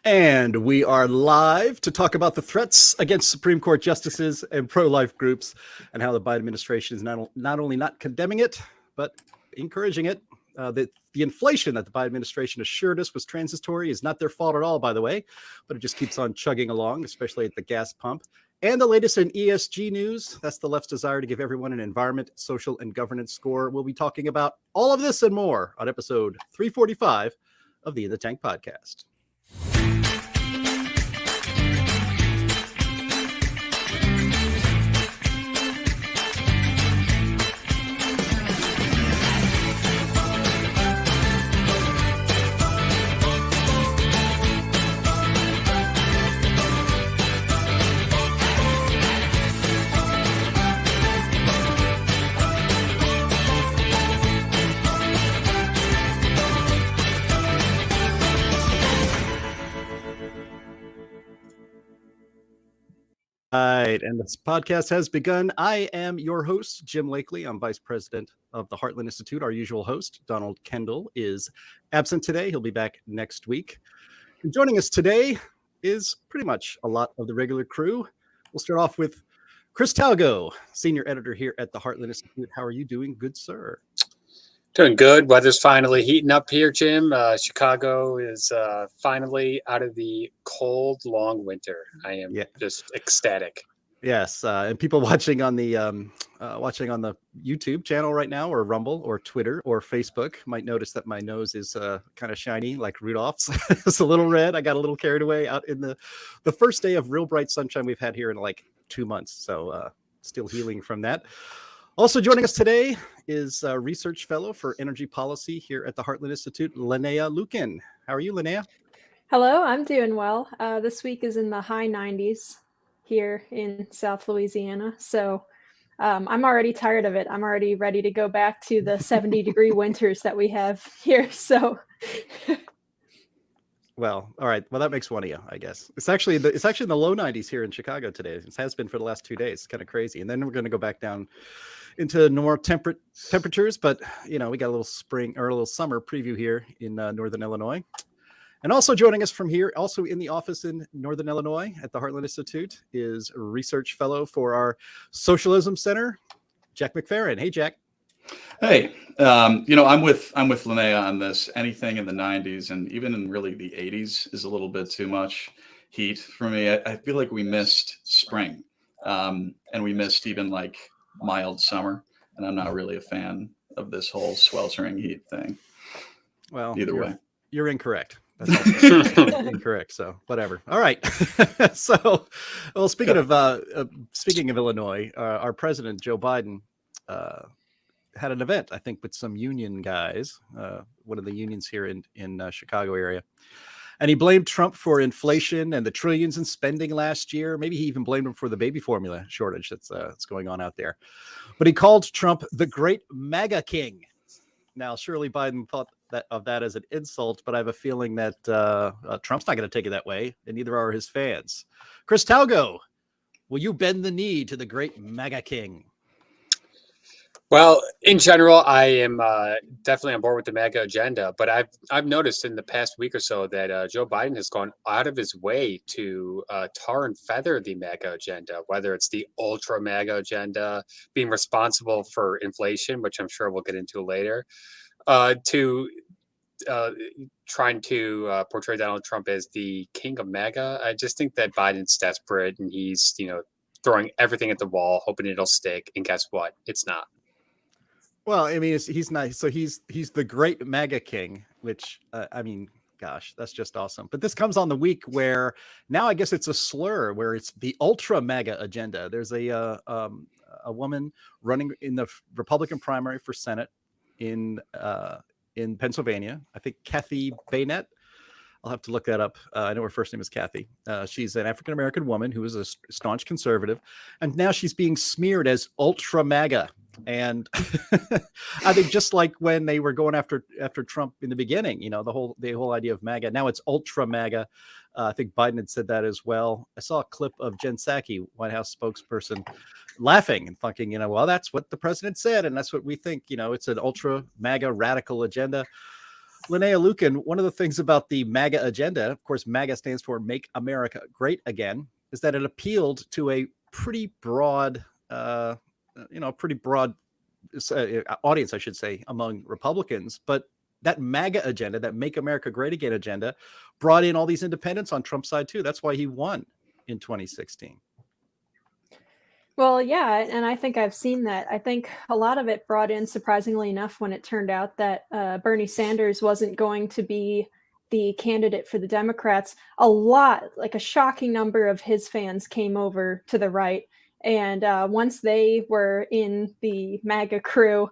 And we are live to talk about the threats against Supreme Court justices and pro-life groups and how the Biden administration is not only not condemning it, but encouraging it. The inflation that the Biden administration assured us was transitory is not their fault at all, by the way, but it just keeps on chugging along, especially at the gas pump. And the latest in ESG news, that's the left's desire to give everyone an environment, social, and governance score. We'll be talking about all of this and more on episode 345 of the In the Tank podcast. Right, and this podcast has begun. I am your host, Jim Lakely. I'm vice president of the Heartland Institute. Our usual host, Donald Kendall, is absent today. He'll be back next week. And joining us today is pretty much a lot of the regular crew. We'll start off with Chris Talgo, senior editor here at the Heartland Institute. How are you doing, good sir? Doing good. Weather's finally heating up here, Jim. Chicago is finally out of the cold, long winter. I am just ecstatic. Yes, and people watching on the YouTube channel right now, or Rumble, or Twitter, or Facebook, might notice that my nose is kind of shiny, like Rudolph's. It's a little red. I got a little carried away out in the first day of real bright sunshine we've had here in like 2 months. So still healing from that. Also joining us today is a research fellow for energy policy here at the Heartland Institute, Linnea Lukin. How are you, Linnea? Hello, I'm doing well. This week is in the high 90s here in South Louisiana. So I'm already tired of it. I'm already ready to go back to the 70-degree winters that we have here. So well, all right. Well, that makes one of you, I guess. It's actually in the low 90s here in Chicago today. It has been for the last 2 days. It's kind of crazy. And then we're going to go back down into more temperate temperatures, but we got a little spring or a little summer preview here in Northern Illinois. And also joining us from here, also in the office in Northern Illinois at the Heartland Institute, is a research fellow for our Socialism Center, Jack McFerrin. Hey, Jack. Hey, I'm with Linnea on this. Anything in the 90s and even in really the 80s is a little bit too much heat for me. I feel like we missed spring, and we missed even like mild summer, and I'm not really a fan of this whole sweltering heat thing. Well, either way, you're incorrect. That's also incorrect. So whatever. All right. So, well, speaking of Illinois, our president Joe Biden had an event, I think, with some union guys, one of the unions here in Chicago area. And he blamed Trump for inflation and the trillions in spending last year. Maybe he even blamed him for the baby formula shortage that's going on out there. But he called Trump the great MAGA king. Now, surely Biden thought of that as an insult, but I have a feeling that Trump's not going to take it that way, and neither are his fans. Chris Talgo, will you bend the knee to the great MAGA king? Well, in general, I am definitely on board with the MAGA agenda, but I've noticed in the past week or so that Joe Biden has gone out of his way to tar and feather the MAGA agenda, whether it's the ultra MAGA agenda, being responsible for inflation, which I'm sure we'll get into later, to trying to portray Donald Trump as the king of MAGA. I just think that Biden's desperate and he's, throwing everything at the wall, hoping it'll stick. And guess what? It's not. Well, I mean, he's nice. So he's the great MAGA king, which, gosh, that's just awesome. But this comes on the week where now I guess it's a slur, where it's the ultra MAGA agenda. There's a woman running in the Republican primary for Senate in Pennsylvania. I think Kathy Bennett. I'll have to look that up. I know her first name is Kathy. She's an African-American woman who is a staunch conservative. And now she's being smeared as ultra MAGA. And I think just like when they were going after Trump in the beginning, the whole idea of MAGA, now it's ultra MAGA. I think Biden had said that as well. I saw a clip of Jen Psaki, White House spokesperson, laughing and thinking, well, that's what the president said. And that's what we think, it's an ultra MAGA radical agenda. Linnea Lucan, one of the things about the MAGA agenda, of course, MAGA stands for Make America Great Again, is that it appealed to a pretty broad, pretty broad audience, I should say, among Republicans. But that MAGA agenda, that Make America Great Again agenda, brought in all these independents on Trump's side too. That's why he won in 2016. Well, yeah, and I think I've seen that. I think a lot of it brought in, surprisingly enough, when it turned out that Bernie Sanders wasn't going to be the candidate for the Democrats. A lot, like a shocking number of his fans came over to the right. And once they were in the MAGA crew,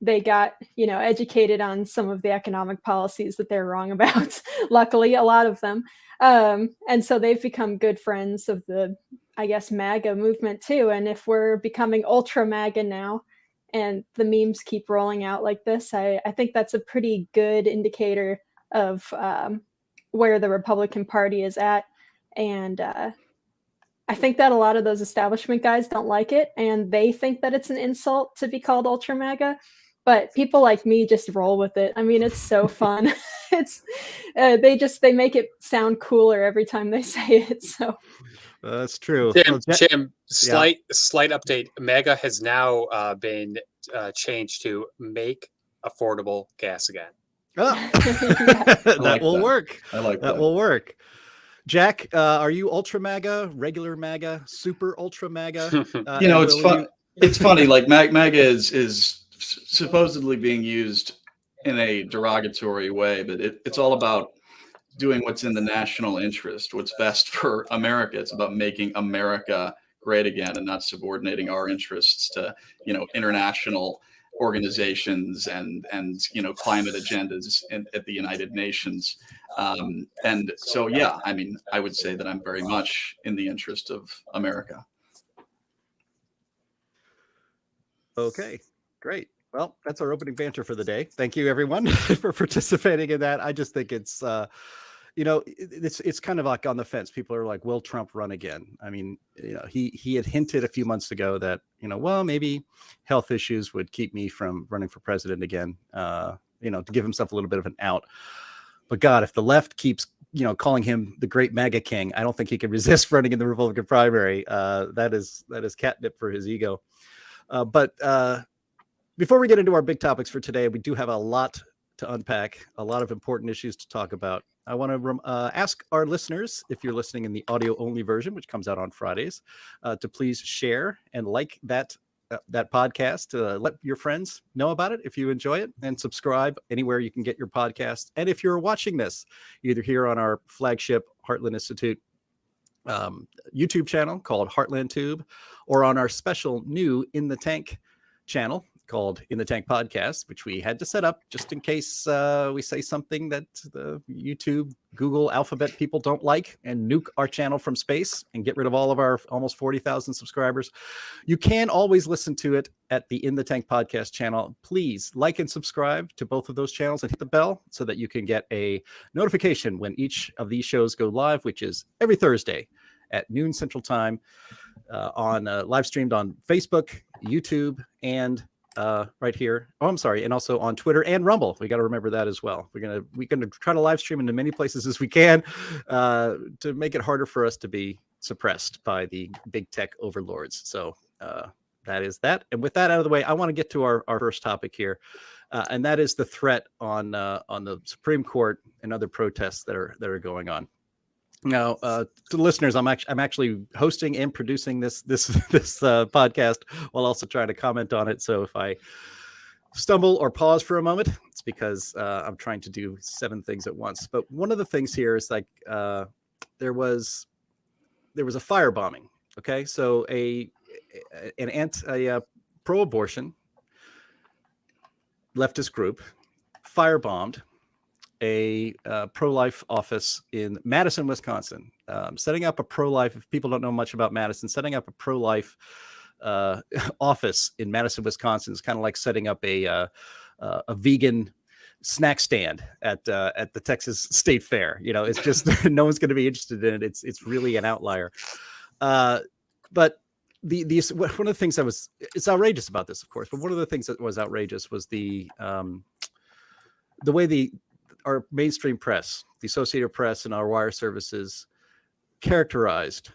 they got, educated on some of the economic policies that they're wrong about. Luckily, a lot of them. And so they've become good friends of the, I guess, MAGA movement too. And if we're becoming ultra MAGA now and the memes keep rolling out like this, I think that's a pretty good indicator of where the Republican Party is at. And I think that a lot of those establishment guys don't like it, and they think that it's an insult to be called ultra MAGA. But people like me just roll with it. I mean, it's so fun. It's they make it sound cooler every time they say it. So that's true. Jim, slight update. MAGA has now been changed to Make Affordable Gas Again. Oh. That will work. I like that. Will work. Jack, are you ultra MAGA, regular MAGA, super ultra MAGA? It's fun. It's funny. Like MAGA is supposedly being used in a derogatory way, but it's all about doing what's in the national interest, what's best for America. It's about making America great again and not subordinating our interests to, international organizations and climate agendas at the United Nations. And so, yeah, I mean, I would say that I'm very much in the interest of America. Okay, great. Well, that's our opening banter for the day. Thank you, everyone, for participating in that. I just think it's, it's kind of like on the fence. People are like, will Trump run again? I mean, he had hinted a few months ago that, well, maybe health issues would keep me from running for president again, to give himself a little bit of an out. But God, if the left keeps, calling him the great MAGA king, I don't think he can resist running in the Republican primary. That is catnip for his ego. But before we get into our big topics for today, we do have a lot to unpack, a lot of important issues to talk about. I want to ask our listeners, if you're listening in the audio only version, which comes out on Fridays, to please share and like that podcast. Let your friends know about it if you enjoy it, and subscribe anywhere you can get your podcast. And if you're watching this, either here on our flagship Heartland Institute YouTube channel called Heartland Tube, or on our special new In the Tank channel called In the Tank Podcast, which we had to set up just in case we say something that the YouTube, Google, Alphabet people don't like and nuke our channel from space and get rid of all of our almost 40,000 subscribers. You can always listen to it at the In the Tank Podcast channel. Please like and subscribe to both of those channels and hit the bell so that you can get a notification when each of these shows go live, which is every Thursday at noon Central Time, on live streamed on Facebook, YouTube, and right here. Oh, I'm sorry. And also on Twitter and Rumble. We got to remember that as well. We're gonna try to live stream into many places as we can to make it harder for us to be suppressed by the big tech overlords. So that is that. And with that out of the way, I want to get to our first topic here, and that is the threat on the Supreme Court and other protests that are going on. Now, to the listeners, I'm actually hosting and producing this podcast while also trying to comment on it. So if I stumble or pause for a moment, it's because I'm trying to do 7 things at once. But one of the things here is like there was a firebombing. Okay, so a pro-abortion leftist group firebombed a pro-life office in Madison, Wisconsin, setting up a pro-life. If people don't know much about Madison, setting up a pro-life office in Madison, Wisconsin is kind of like setting up a vegan snack stand at the Texas State Fair. It's just no one's going to be interested in it. It's really an outlier. But one of the things it's outrageous about this, of course, but one of the things that was outrageous was the the way our mainstream press, the Associated Press and our wire services characterized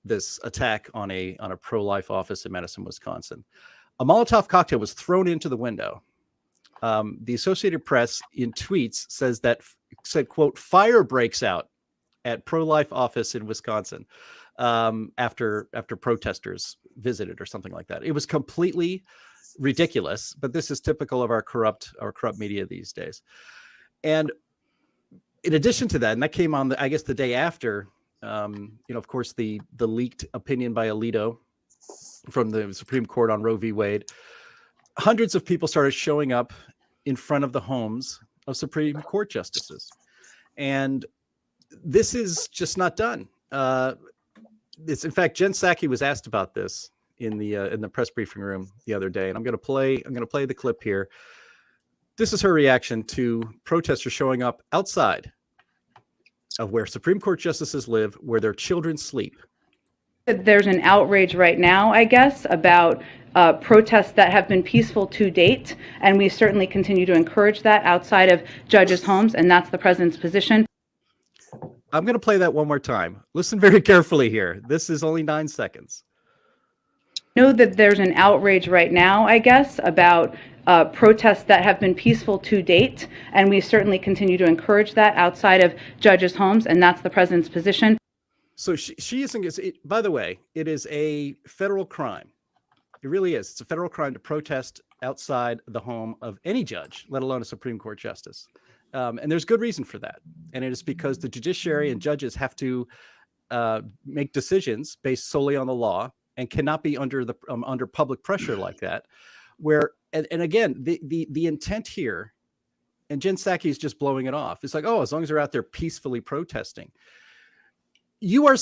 this attack on a pro-life office in Madison, Wisconsin. A Molotov cocktail was thrown into the window. The Associated Press in tweets said, quote, fire breaks out at pro-life office in Wisconsin after protesters visited or something like that. It was completely ridiculous, but this is typical of our corrupt media these days. And in addition to that, and that came on I guess the day after, of course, the leaked opinion by Alito from the Supreme Court on Roe v. Wade, hundreds of people started showing up in front of the homes of Supreme Court justices. And this is just not done. In fact, Jen Psaki was asked about this in the press briefing room the other day, and I'm going to play the clip here. This is her reaction to protesters showing up outside of where Supreme Court justices live, where their children sleep. There's an outrage right now, I guess, about protests that have been peaceful to date, and we certainly continue to encourage that outside of judges' homes, and that's the president's position. I'm going to play that one more time. Listen very carefully here. This is only 9 seconds. Know that there's an outrage right now, I guess, about protests that have been peaceful to date, and we certainly continue to encourage that outside of judges' homes, and that's the president's position. So she isn't. By the way, it is a federal crime. It really is. It's a federal crime to protest outside the home of any judge, let alone a Supreme Court justice. And there's good reason for that. And it is because the judiciary and judges have to make decisions based solely on the law and cannot be under public pressure like that. And again, the intent here, and Jen Psaki is just blowing it off. It's like, oh, as long as they're out there peacefully protesting. You are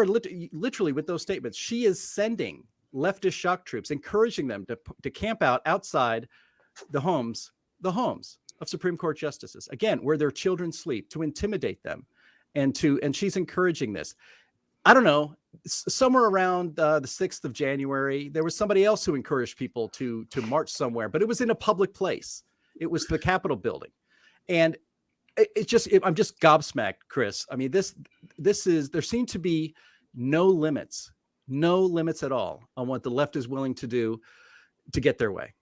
literally with those statements, she is sending leftist shock troops, encouraging them to camp out outside the homes of Supreme Court justices, again, where their children sleep, to intimidate them. And she's encouraging this. I don't know, somewhere around the 6th of January, there was somebody else who encouraged people to march somewhere, but it was in a public place. It was the Capitol building. And I'm just gobsmacked, Chris. I mean, there seem to be no limits at all on what the left is willing to do to get their way.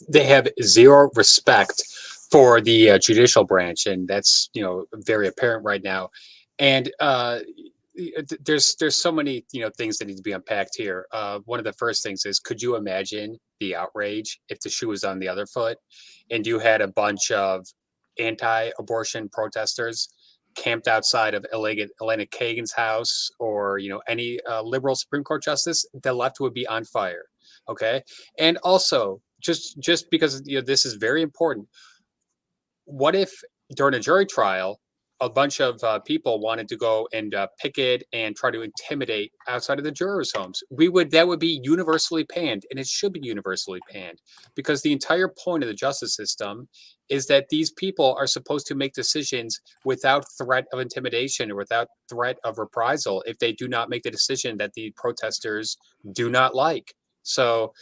They have zero respect for the judicial branch, and that's very apparent right now. And there's so many things that need to be unpacked here. One of the first things is, could you imagine the outrage if the shoe was on the other foot, and you had a bunch of anti-abortion protesters camped outside of Elena Kagan's house, or any liberal Supreme Court justice? The left would be on fire. Okay, and also just because this is very important, what if during a jury trial a bunch of people wanted to go and picket and try to intimidate outside of the jurors' homes? That would be universally panned, and it should be universally panned, because the entire point of the justice system is that these people are supposed to make decisions without threat of intimidation or without threat of reprisal if they do not make the decision that the protesters do not like. So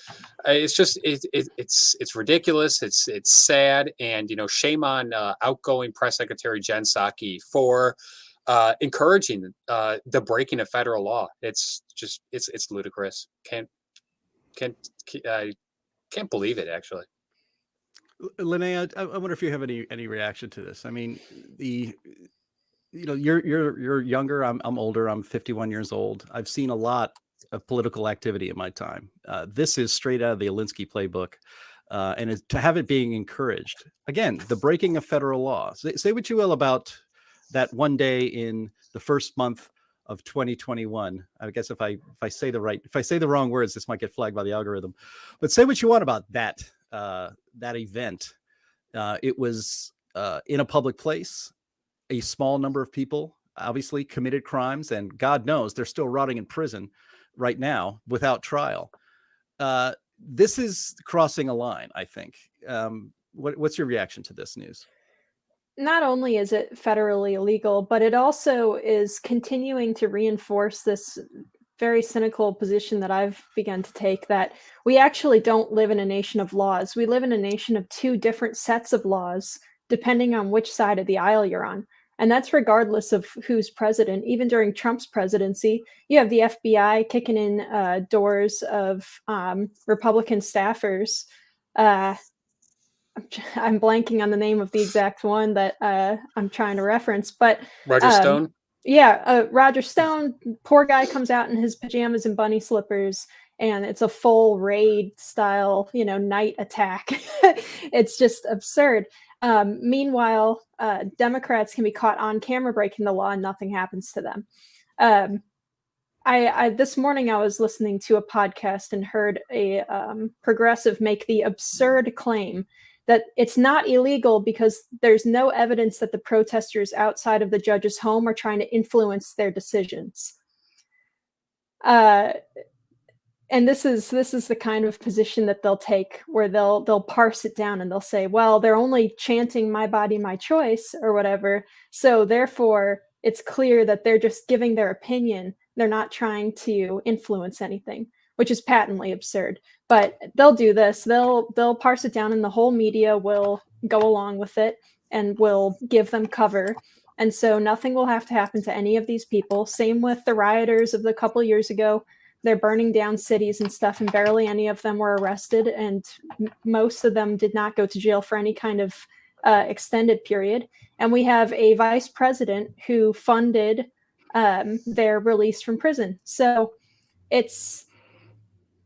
it's just it's ridiculous. It's sad, and shame on outgoing press secretary Jen Psaki for encouraging the breaking of federal law. It's ludicrous. Can't believe it, actually. Linnea, I wonder if you have any reaction to this. I mean, you're younger. I'm older. I'm 51 years old. I've seen a lot of political activity in my time. This is straight out of the Alinsky playbook, and to have it being encouraged. Again, the breaking of federal law. Say what you will about that one day in the first month of 2021. I guess if I say the wrong words, this might get flagged by the algorithm. But say what you want about that event. It was in a public place. A small number of people obviously committed crimes, and God knows they're still rotting in prison right now without trial. This is crossing a line, I think. What's your reaction to this news? Not only is it federally illegal, but it also is continuing to reinforce this very cynical position that I've begun to take, that we actually don't live in a nation of laws. We live in a nation of two different sets of laws depending on which side of the aisle you're on. And that's regardless of who's president. Even during Trump's presidency, you have the FBI kicking in doors of Republican staffers. I'm blanking on the name of the exact one that I'm trying to reference, but Roger Stone. Yeah, Roger Stone, poor guy, comes out in his pajamas and bunny slippers, and it's a full raid style, night attack. It's just absurd. Meanwhile, Democrats can be caught on camera breaking the law and nothing happens to them. I this morning I was listening to a podcast and heard a progressive make the absurd claim that it's not illegal because there's no evidence that the protesters outside of the judge's home are trying to influence their decisions. And this is the kind of position that they'll take, where they'll parse it down and they'll say, well, they're only chanting "my body, my choice" or whatever, so therefore it's clear that they're just giving their opinion. They're not trying to influence anything, which is patently absurd. But they'll do this. They'll parse it down, and the whole media will go along with it and will give them cover. And so nothing will have to happen to any of these people. Same with the rioters of the couple years ago. They're burning down cities and stuff, and barely any of them were arrested, and most of them did not go to jail for any kind of extended period. And we have a vice president who funded their release from prison. So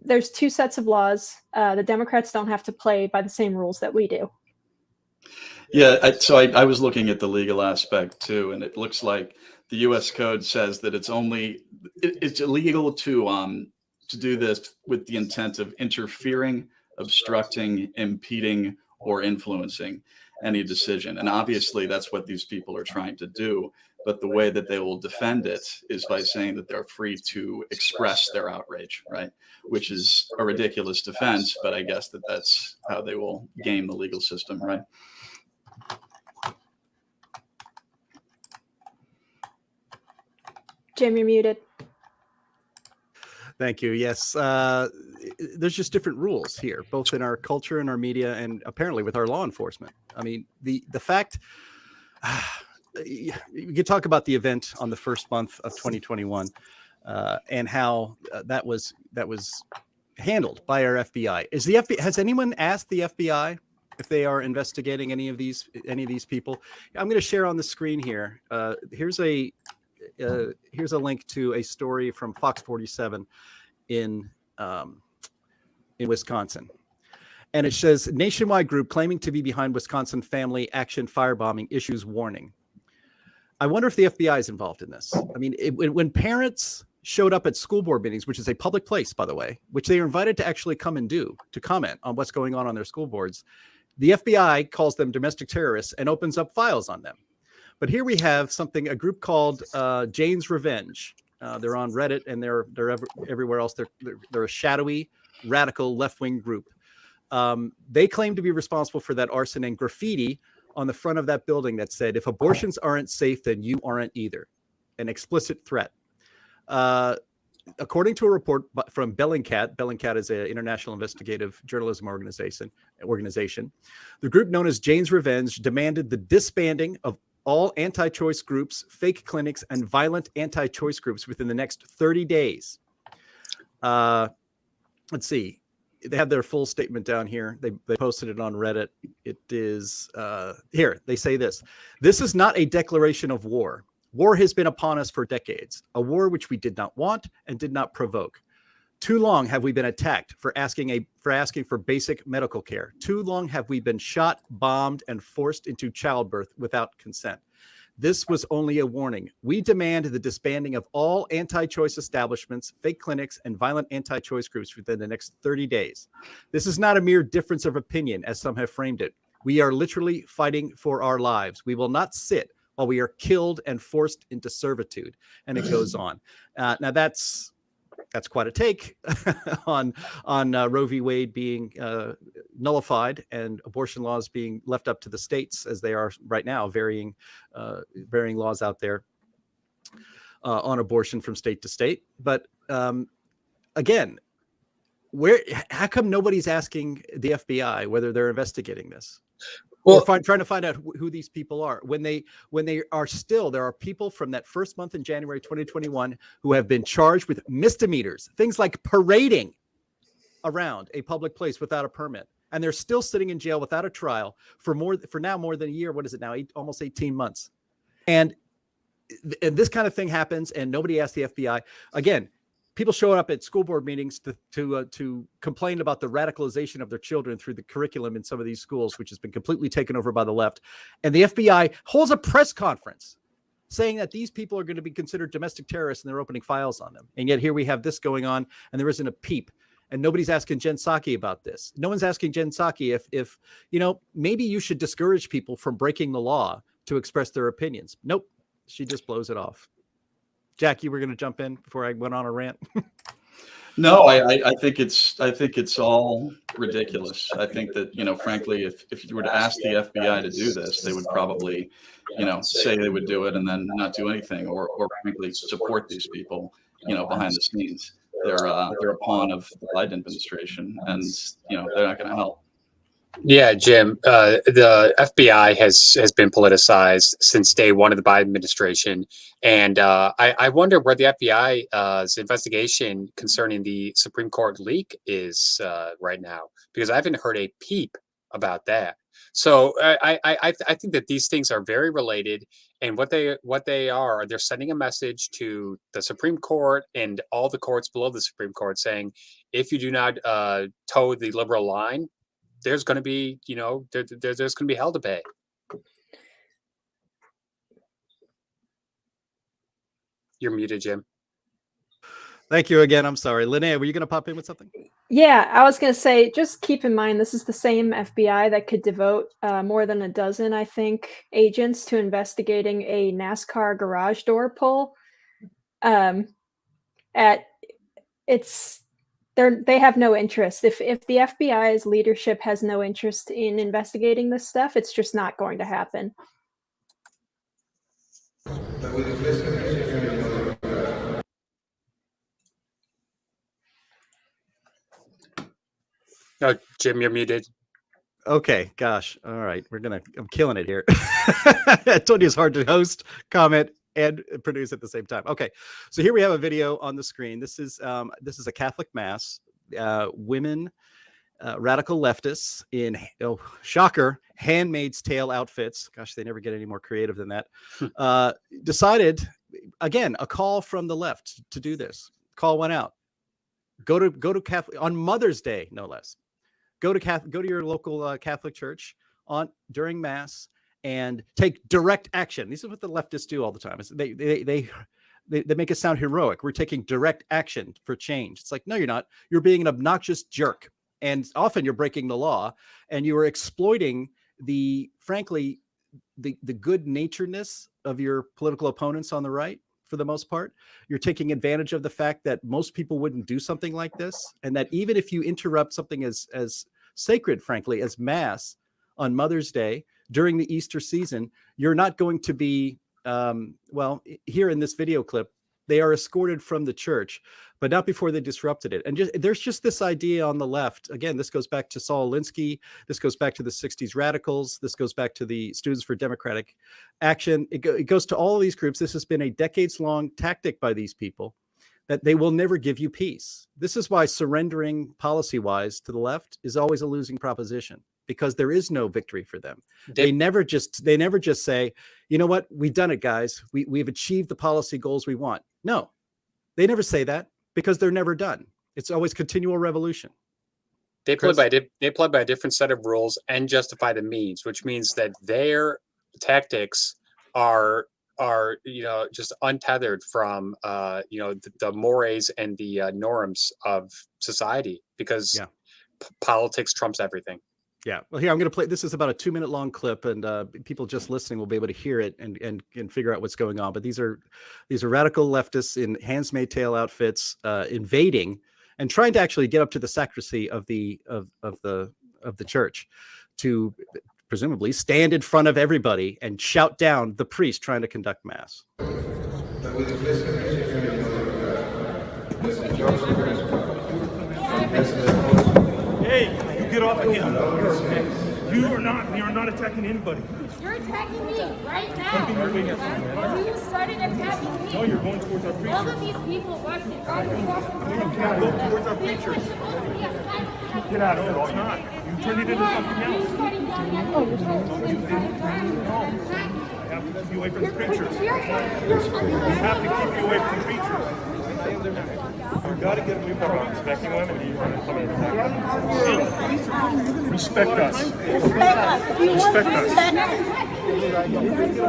there's two sets of laws. The Democrats don't have to play by the same rules that we do. Yeah, I was looking at the legal aspect too, and it looks like the U.S. Code says that it's illegal to do this with the intent of interfering, obstructing, impeding, or influencing any decision. And obviously, that's what these people are trying to do. But the way that they will defend it is by saying that they're free to express their outrage, right? Which is a ridiculous defense, but I guess that's how they will game the legal system, right? Jim, you're muted. Thank you. Yes, there's just different rules here, both in our culture and our media, and apparently with our law enforcement. I mean, the fact you could talk about the event on the first month of 2021 and how that was handled by our FBI. Has anyone asked the FBI if they are investigating any of these people? I'm going to share on the screen here. Here's a link to a story from Fox 47 in Wisconsin. And it says, nationwide group claiming to be behind Wisconsin family action firebombing issues warning. I wonder if the FBI is involved in this. I mean, when parents showed up at school board meetings, which is a public place, by the way, which they are invited to actually come and to comment on what's going on their school boards, the FBI calls them domestic terrorists and opens up files on them. But here we have a group called Jane's Revenge. They're on Reddit, and they're everywhere else. They're a shadowy, radical left-wing group. They claim to be responsible for that arson and graffiti on the front of that building that said, "If abortions aren't safe, then you aren't either." An explicit threat. According to a report from Bellingcat is an international investigative journalism organization. The group known as Jane's Revenge demanded the disbanding of all anti-choice groups, fake clinics, and violent anti-choice groups within the next 30 days. Let's see. They have their full statement down here. They posted it on Reddit. It is here. They say this. This is not a declaration of war. War has been upon us for decades, a war which we did not want and did not provoke. Too long have we been attacked for asking for basic medical care. Too long have we been shot, bombed, and forced into childbirth without consent. This was only a warning. We demand the disbanding of all anti-choice establishments, fake clinics, and violent anti-choice groups within the next 30 days. This is not a mere difference of opinion, as some have framed it. We are literally fighting for our lives. We will not sit while we are killed and forced into servitude. And it goes on. Now that's quite a take on Roe v. Wade being nullified and abortion laws being left up to the states as they are right now, varying laws out there on abortion from state to state. But again, how come nobody's asking the FBI whether they're investigating this? Well, trying to find out who these people are. When they are still, there are people from that first month in January 2021 who have been charged with misdemeanors, things like parading around a public place without a permit, and they're still sitting in jail without a trial for more than a year. What is it now? Almost 18 months. And this kind of thing happens, and nobody asked the FBI. Again, people show up at school board meetings to complain about the radicalization of their children through the curriculum in some of these schools, which has been completely taken over by the left. And the FBI holds a press conference saying that these people are going to be considered domestic terrorists, and they're opening files on them. And yet here we have this going on, and there isn't a peep. And nobody's asking Jen Psaki about this. No one's asking Jen Psaki if maybe you should discourage people from breaking the law to express their opinions. Nope. She just blows it off. Jack, you were going to jump in before I went on a rant. No, I think it's all ridiculous. I think that, frankly, if you were to ask the FBI to do this, they would probably, say they would do it and then not do anything, or frankly support these people, behind the scenes. They're a pawn of the Biden administration, and they're not going to help. Yeah, Jim, the FBI has been politicized since day one of the Biden administration. And I wonder where the FBI's investigation concerning the Supreme Court leak is right now, because I haven't heard a peep about that. So I think that these things are very related, and what they are, they're sending a message to the Supreme Court and all the courts below the Supreme Court saying, if you do not toe the liberal line, there's going to be, there's going to be hell to pay. You're muted, Jim. Thank you again. I'm sorry. Linnea, were you going to pop in with something? Yeah, I was going to say, just keep in mind, this is the same FBI that could devote more than a dozen, I think, agents to investigating a NASCAR garage door pull. They have no interest. If the FBI's leadership has no interest in investigating this stuff, it's just not going to happen. No, Jim, you're muted. Okay, gosh. All right. I'm killing it here. I told you it's hard to host, comment, and produce at the same time. Okay, so here we have a video on the screen. This is a Catholic mass. Women, radical leftists in, shocker, Handmaid's Tale outfits. Gosh, they never get any more creative than that. Decided, again, a call from the left to do this. Call went out. Go to Catholic on Mother's Day, no less. Go to your local Catholic church during Mass and take direct action. This is what the leftists do all the time. They make it sound heroic. We're taking direct action for change. It's like, no, you're not. You're being an obnoxious jerk, and often you're breaking the law, and you are exploiting the good naturedness of your political opponents on the right. For the most part, you're taking advantage of the fact that most people wouldn't do something like this, and that even if you interrupt something as sacred, frankly, as Mass on Mother's Day during the Easter season, you're not going to be, here in this video clip, they are escorted from the church, but not before they disrupted it. And there's just this idea on the left. Again, this goes back to Saul Alinsky. This goes back to the 60s radicals. This goes back to the Students for Democratic Action. It goes to all of these groups. This has been a decades-long tactic by these people that they will never give you peace. This is why surrendering policy-wise to the left is always a losing proposition, because there is no victory for them. They never just say, you know what, we've done it, guys. We've achieved the policy goals we want. No, they never say that, because they're never done. It's always continual revolution. They play by a different set of rules and justify the means, which means that their tactics are just untethered from the mores and the norms of society, because politics trumps everything. Yeah. Well, here, I'm going to play. This is about a 2-minute long clip, and people just listening will be able to hear it and figure out what's going on. But these are radical leftists in Handmaid's Tale outfits invading and trying to actually get up to the sacristy of the church to presumably stand in front of everybody and shout down the priest trying to conduct Mass. Hey, you get off of here. You are not attacking anybody. You're attacking me right now. You started attacking me. No, you're going towards our preacher. All of these people watching. Go towards our preacher. Get out of it. It's not. You turned it into something else. No, you didn't. No. I have to keep you away from the preachers. We have to keep you away from the preachers. You got to get away from respecting women and you want to come in and attack them. Respect us. Respect us.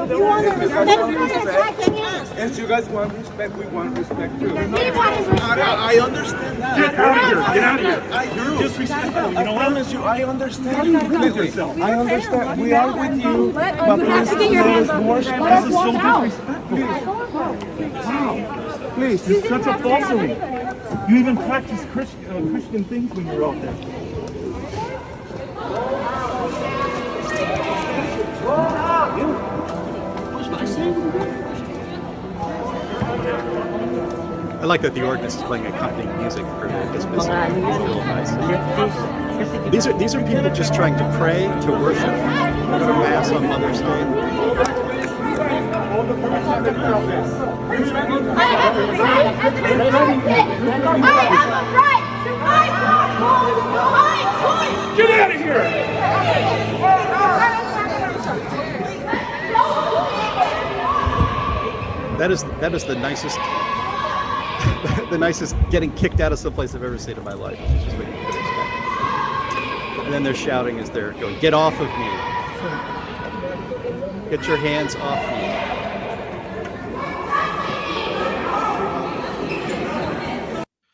You want to respect attacking us. As you guys want respect, we want respect too. We want respect. I understand that. Get out of here. Get out of here. I do. You're disrespectful. You know I what? promise you, I understand you completely. I understand. We are with you. But You have to get your hands off. This is so disrespectful. Wow. Please, this is such a falsery. You even practice Christian things when you're out there. I like that the organist is playing accompanying music for the dismissal. Nice. These are people just trying to pray, to worship, go to mass on Mother's Day. Get out of here! That is the nicest the nicest getting kicked out of someplace I've ever seen in my life. It's just what you could expect. And then they're shouting as they're going, "Get off of me! Get your hands off me!"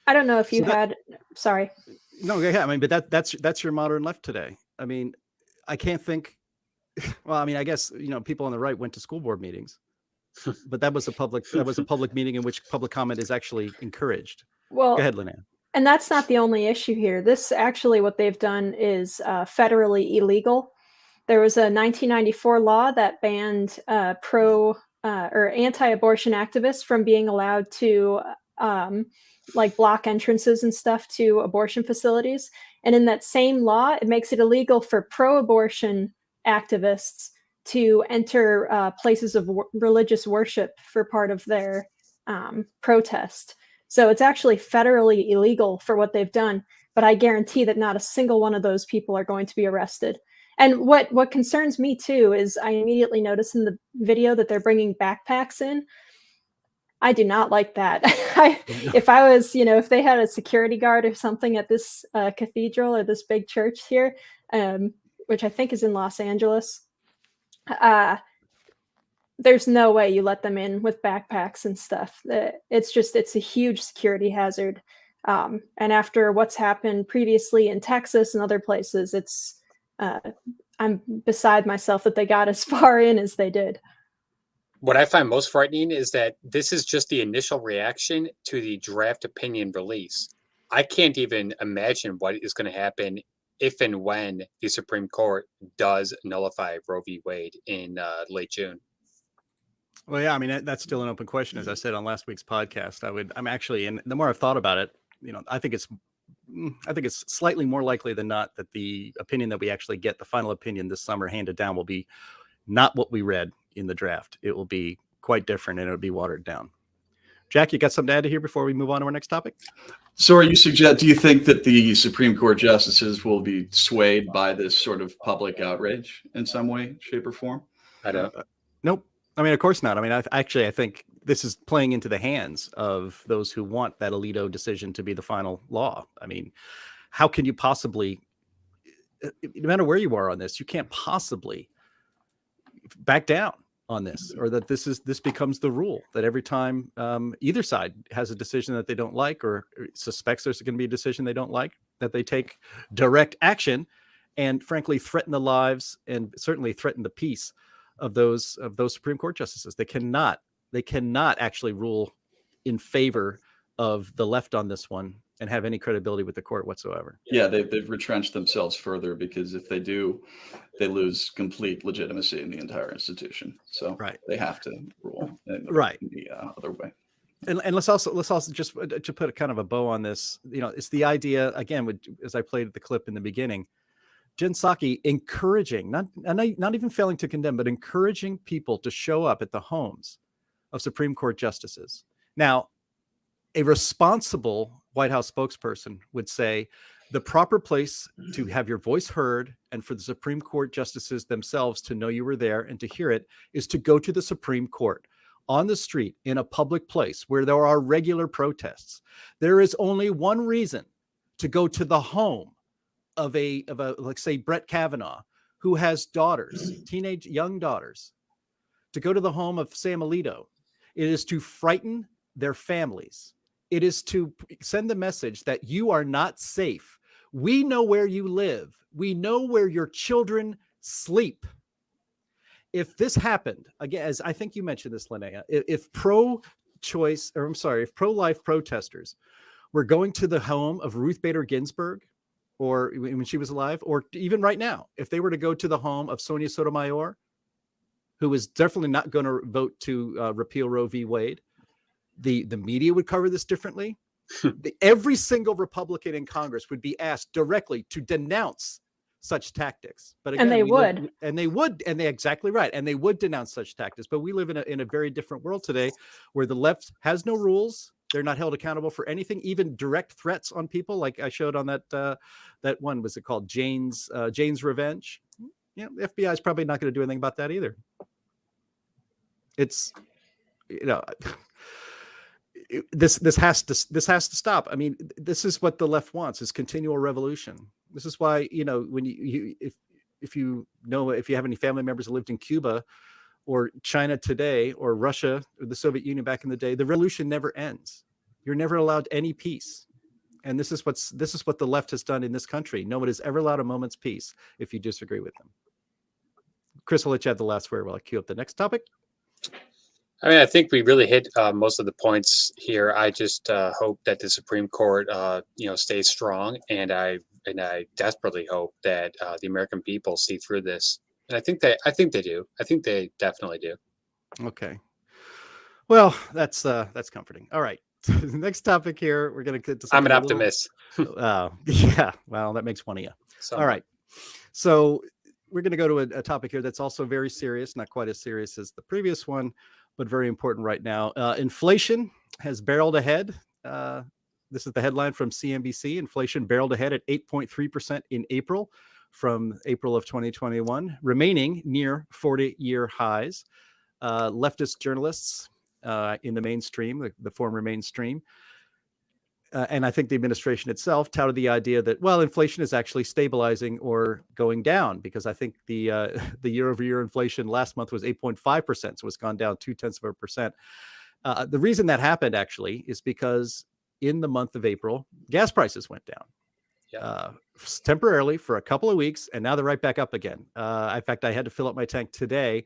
I don't know if you had. Sorry. No, yeah, I mean, but that's your modern left today. I mean, I can't think. Well, I mean, I guess people on the right went to school board meetings, but that was a public meeting in which public comment is actually encouraged. Well, go ahead, Linnea. And that's not the only issue here. This actually, what they've done is federally illegal. There was a 1994 law that banned pro or anti-abortion activists from being allowed to like block entrances and stuff to abortion facilities. And in that same law, it makes it illegal for pro-abortion activists to enter places of religious worship for part of their protest. So it's actually federally illegal for what they've done, but I guarantee that not a single one of those people are going to be arrested. And what concerns me too is I immediately noticed in the video that they're bringing backpacks in. I do not like that. If I was, if they had a security guard or something at this cathedral or this big church here, which I think is in Los Angeles, there's no way you let them in with backpacks and stuff. It's a huge security hazard. And after what's happened previously in Texas and other places, I'm beside myself that they got as far in as they did. What I find most frightening is that this is just the initial reaction to the draft opinion release. I can't even imagine what is going to happen if and when the Supreme Court does nullify Roe v. Wade in late June. Well, yeah, I mean, that's still an open question. As I said on last week's podcast, I'm actually, and the more I've thought about it, I think it's slightly more likely than not that the opinion that we actually get, the final opinion this summer handed down, will be not what we read in the draft. It will be quite different and it'll be watered down. Jack, you got something to add here before we move on to our next topic? So do you think that the Supreme Court justices will be swayed by this sort of public outrage in some way, shape, or form? I don't. Nope. I mean, of course not. I mean, I think this is playing into the hands of those who want that Alito decision to be the final law. I mean, how can you possibly, no matter where you are on this, you can't possibly back down on this, or that this becomes the rule, that every time either side has a decision that they don't like or suspects there's going to be a decision they don't like, that they take direct action and frankly threaten the lives and certainly threaten the peace of those Supreme Court justices. They cannot actually rule in favor of the left on this one and have any credibility with the court whatsoever. Yeah, they've retrenched themselves further, because if they do, they lose complete legitimacy in the entire institution. So they have to rule in the other way. And let's also just to put a kind of a bow on this, it's the idea, again, as I played the clip in the beginning, Jen Psaki encouraging, not even failing to condemn, but encouraging people to show up at the homes of Supreme Court justices. Now, a responsible White House spokesperson would say the proper place to have your voice heard and for the Supreme Court justices themselves to know you were there and to hear it is to go to the Supreme Court on the street in a public place where there are regular protests. There is only one reason to go to the home of a like say Brett Kavanaugh, who has daughters, teenage young daughters, to go to the home of Sam Alito. It is to frighten their families. It is to send the message that you are not safe. We know where you live. We know where your children sleep. If this happened, again, as I think you mentioned this, Linnea, if pro-choice, or I'm sorry, if pro-life protesters were going to the home of Ruth Bader Ginsburg, or when she was alive, or even right now, if they were to go to the home of Sonia Sotomayor, who is definitely not going to vote to repeal Roe v. Wade, the media would cover this differently. Every single Republican in Congress would be asked directly to denounce such tactics. But again, and they're exactly right. And they would denounce such tactics. But we live in a very different world today where the left has no rules. They're not held accountable for anything, even direct threats on people, like I showed on that one, was it called Jane's Revenge? Yeah, the FBI is probably not going to do anything about that either. It's, this has to stop. I mean, this is what the left wants, is continual revolution. This is why, when if you have any family members who lived in Cuba or China today or Russia or the Soviet Union back in the day, the revolution never ends. You're never allowed any peace. And this is what the left has done in this country. No one has ever allowed a moment's peace if you disagree with them. Chris, I'll let you have the last word while I queue up the next topic. I mean, I think we really hit most of the points here. I just hope that the Supreme Court, stays strong, and I desperately hope that the American people see through this. And I think they do. I think they definitely do. Okay. Well, that's comforting. All right. The next topic here, we're going to get to. I'm an optimist. Yeah. Well, that makes one of you. All right. So we're going to go to a topic here that's also very serious, not quite as serious as the previous one, but very important right now. Inflation has barreled ahead. This is the headline from CNBC. Inflation barreled ahead at 8.3% in April from April of 2021, remaining near 40-year highs. Leftist journalists in the mainstream, the former mainstream, and I think the administration itself touted the idea that, well, inflation is actually stabilizing or going down, because I think the year-over-year inflation last month was 8.5%, so it's gone down 0.2%. The reason that happened actually is because in the month of April, gas prices went down temporarily for a couple of weeks, and now they're right back up again. In fact, I had to fill up my tank today.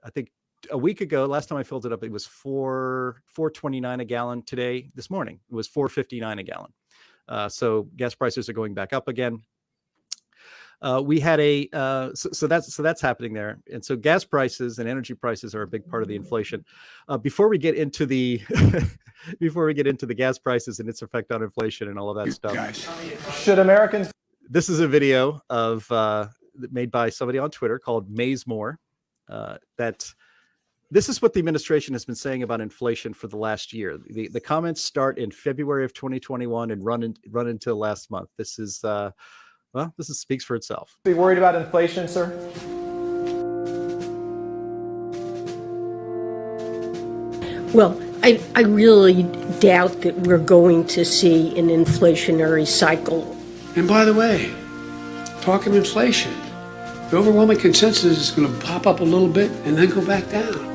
I think a week ago, last time I filled it up, it was $4.29 a gallon. This morning, it was $4.59 a gallon. So gas prices are going back up again. We had so that's happening there, and so gas prices and energy prices are a big part of the inflation. Before we get into the gas prices and its effect on inflation and all of that stuff, Should Americans? This is a video made by somebody on Twitter called Mazemore. This is what the administration has been saying about inflation for the last year. The comments start in February of 2021 and run until last month. This speaks for itself. Be worried about inflation, sir? Well, I really doubt that we're going to see an inflationary cycle. And by the way, talk of inflation, the overwhelming consensus is going to pop up a little bit and then go back down.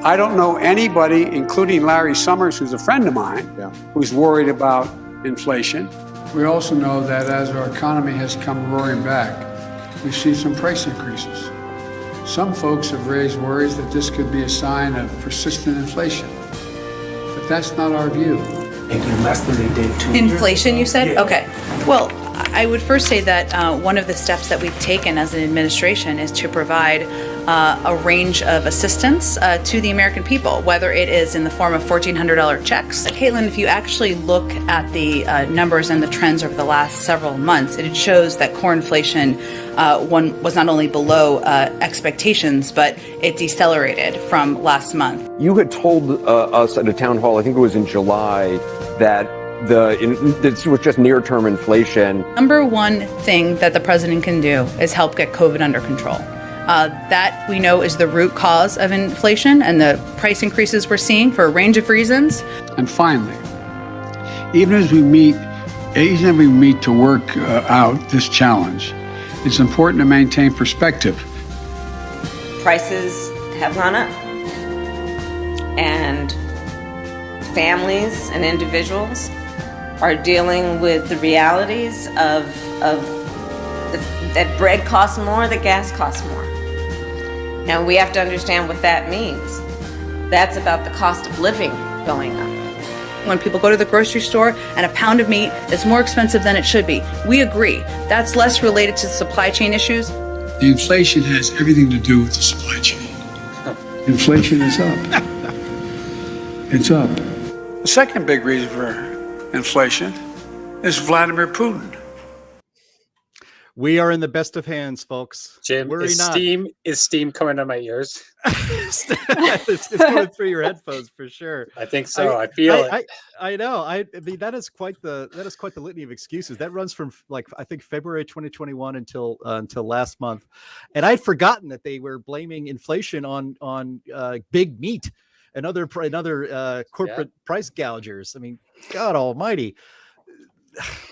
I don't know anybody, including Larry Summers, who's a friend of mine, who's worried about inflation. We also know that as our economy has come roaring back, we've seen some price increases. Some folks have raised worries that this could be a sign of persistent inflation, but that's not our view. Maybe less than they did 2 years ago. Inflation, you said? Yeah. Okay. Well, I would first say that one of the steps that we've taken as an administration is to provide a range of assistance to the American people, whether it is in the form of $1,400 checks. Caitlin, if you actually look at the numbers and the trends over the last several months, it shows that core inflation was not only below expectations, but it decelerated from last month. You had told us at a town hall, I think it was in July, that this was just near-term inflation. Number one thing that the president can do is help get COVID under control. That we know is the root cause of inflation and the price increases we're seeing for a range of reasons. And finally, even as we meet to work out this challenge, it's important to maintain perspective. Prices have gone up, and families and individuals are dealing with the realities of that bread costs more, that gas costs more. And we have to understand what that means. That's about the cost of living going up. When people go to the grocery store and a pound of meat is more expensive than it should be, we agree. That's less related to supply chain issues. The inflation has everything to do with the supply chain. Inflation is up. It's up. The second big reason for inflation is Vladimir Putin. We are in the best of hands, folks. Jim, Worry is not. steam coming to my ears? it's going through your headphones for sure. I think so. I feel it. I know. I mean, that is quite the litany of excuses. That runs from I think February 2021 until last month, and I'd forgotten that they were blaming inflation on big meat and other corporate price gougers. I mean, God Almighty.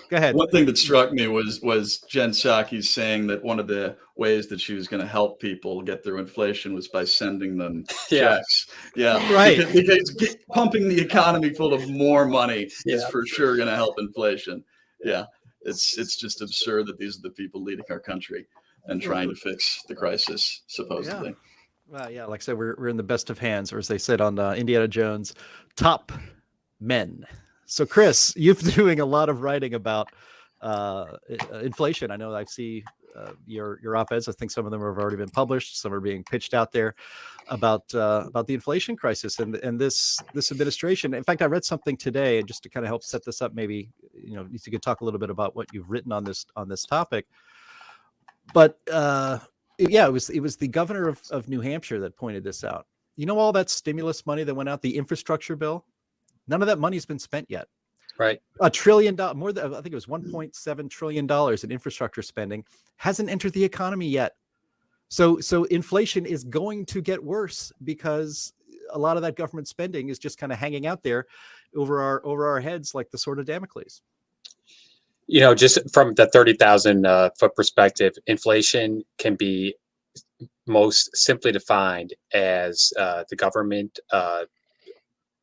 Go ahead. One thing that struck me was Jen Psaki saying that one of the ways that she was going to help people get through inflation was by sending them checks. Yeah, right. Because pumping the economy full of more money is for sure going to help inflation. Yeah, it's just absurd that these are the people leading our country and trying to fix the crisis, supposedly. Well, yeah, like I said, we're in the best of hands, or as they said on Indiana Jones, top men. So, Chris, you've been doing a lot of writing about inflation. I know I see your op-eds. I think some of them have already been published. Some are being pitched out there about the inflation crisis and this administration. In fact, I read something today, and just to kind of help set this up, maybe you could talk a little bit about what you've written on this topic. But it was the governor of New Hampshire that pointed this out. All that stimulus money that went out, the infrastructure bill. None of that money's been spent yet. Right. $1 trillion, more than, I think it was $1.7 trillion in infrastructure spending hasn't entered the economy yet. So inflation is going to get worse because a lot of that government spending is just kind of hanging out there over our heads like the sword of Damocles. Just from the 30,000 foot perspective, inflation can be most simply defined as the government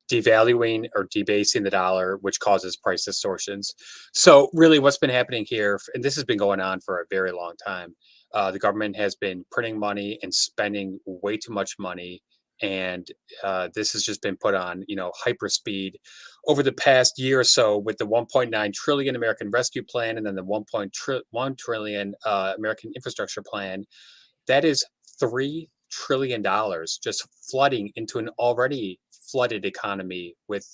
devaluing or debasing the dollar, which causes price distortions. So really what's been happening here, and this has been going on for a very long time, the government has been printing money and spending way too much money. And this has just been put on, hyper speed over the past year or so with the 1.9 trillion American Rescue Plan and then the 1 trillion American Infrastructure Plan. That is $3 trillion just flooding into an already flooded economy with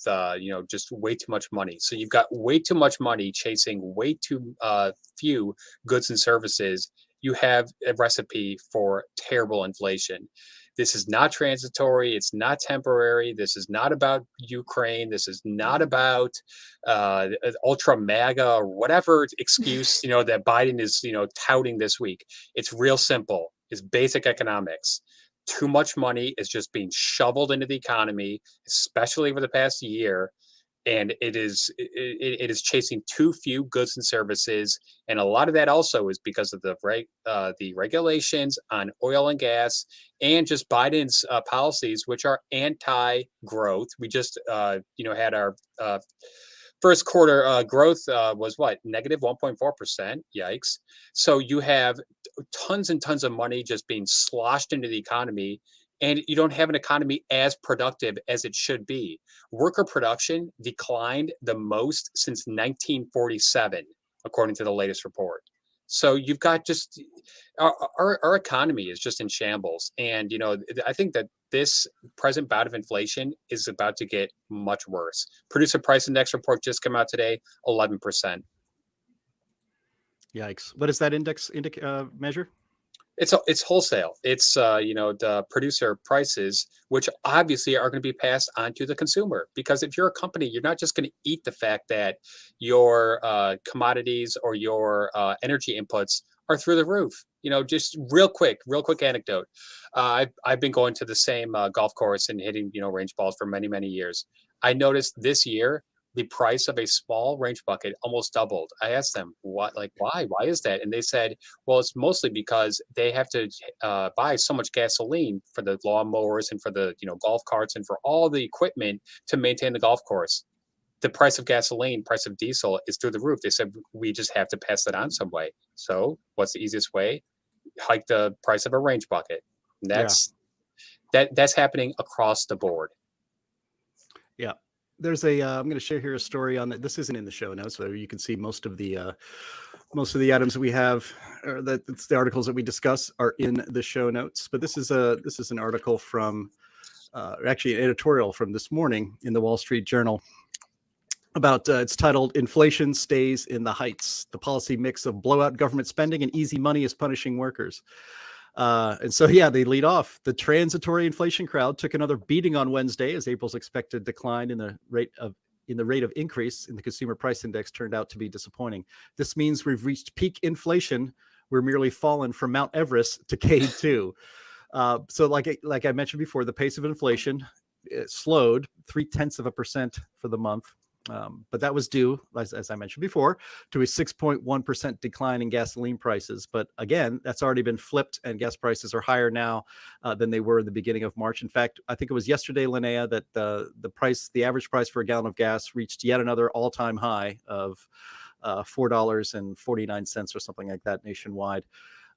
just way too much money. So you've got way too much money chasing way too few goods and services. You have a recipe for terrible inflation. This is not transitory. It's not temporary. This is not about Ukraine. This is not about ultra MAGA or whatever excuse that Biden is touting this week. It's real simple. It's basic economics. Too much money is just being shoveled into the economy, especially over the past year, and it is chasing too few goods and services. And a lot of that also is because of the regulations on oil and gas and just Biden's policies, which are anti-growth. We just had our first quarter growth was negative 1.4%. Yikes. So you have tons and tons of money just being sloshed into the economy, and you don't have an economy as productive as it should be. Worker production declined the most since 1947, according to the latest report. So you've got just our economy is just in shambles. And, I think that this present bout of inflation is about to get much worse. Producer price index report just came out today, 11%. Yikes. What does that index measure? It's wholesale. It's the producer prices, which obviously are going to be passed on to the consumer. Because if you're a company, you're not just going to eat the fact that your commodities or your energy inputs are through the roof. Just real quick anecdote. I've been going to the same golf course and hitting range balls for many, many years. I noticed this year the price of a small range bucket almost doubled. I asked them why is that? And they said, well, it's mostly because they have to buy so much gasoline for the lawnmowers and for the golf carts and for all the equipment to maintain the golf course. The price of gasoline, price of diesel is through the roof. They said we just have to pass it on some way. So what's the easiest way? Hike the price of a range bucket. And that's happening across the board. Yeah. There's I'm going to share here a story on that. This isn't in the show notes, so you can see most of the items that we have, or it's the articles that we discuss are in the show notes. But this is an article from, actually an editorial from this morning in the Wall Street Journal about, it's titled "Inflation Stays in the Heights. The policy mix of blowout government spending and easy money is punishing workers." And so, they lead off. The transitory inflation crowd took another beating on Wednesday as April's expected decline in the rate of increase in the consumer price index turned out to be disappointing. This means we've reached peak inflation. We're merely fallen from Mount Everest to K2. So like I mentioned before, the pace of inflation slowed 0.3% for the month. But that was due, as I mentioned before, to a 6.1% decline in gasoline prices. But again, that's already been flipped, and gas prices are higher now than they were in the beginning of March. In fact, I think it was yesterday, Linnea, that the average price for a gallon of gas reached yet another all-time high of $4.49 or something like that nationwide.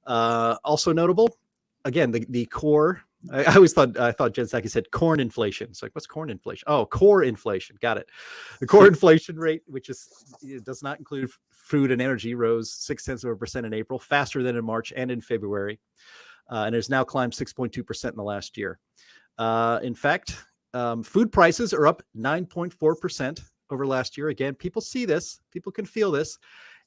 Also notable, again, the core. I thought Jen Psaki said corn inflation. It's like, what's corn inflation? Oh, core inflation. Got it. The core inflation rate, which does not include food and energy, rose 0.6% in April, faster than in March and in February, and has now climbed 6.2% in the last year. In fact, food prices are up 9.4% over last year. Again, people see this. People can feel this.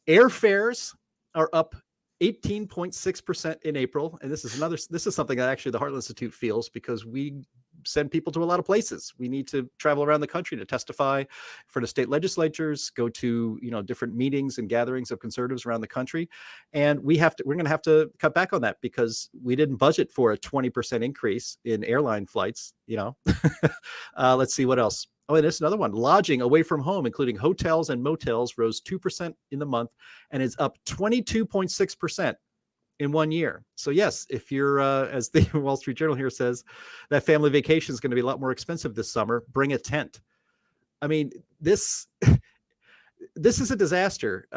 Airfares are up 18.6% in April. And this is something that actually the Heartland Institute feels, because we send people to a lot of places. We need to travel around the country to testify for the state legislatures, go to, different meetings and gatherings of conservatives around the country. And we're going to have to cut back on that because we didn't budget for a 20% increase in airline flights, Let's see what else. Oh, and there's another one. Lodging away from home, including hotels and motels, rose 2% in the month and is up 22.6% in 1 year. So yes, if you're, as the Wall Street Journal here says, that family vacation is going to be a lot more expensive this summer, bring a tent. I mean, this is a disaster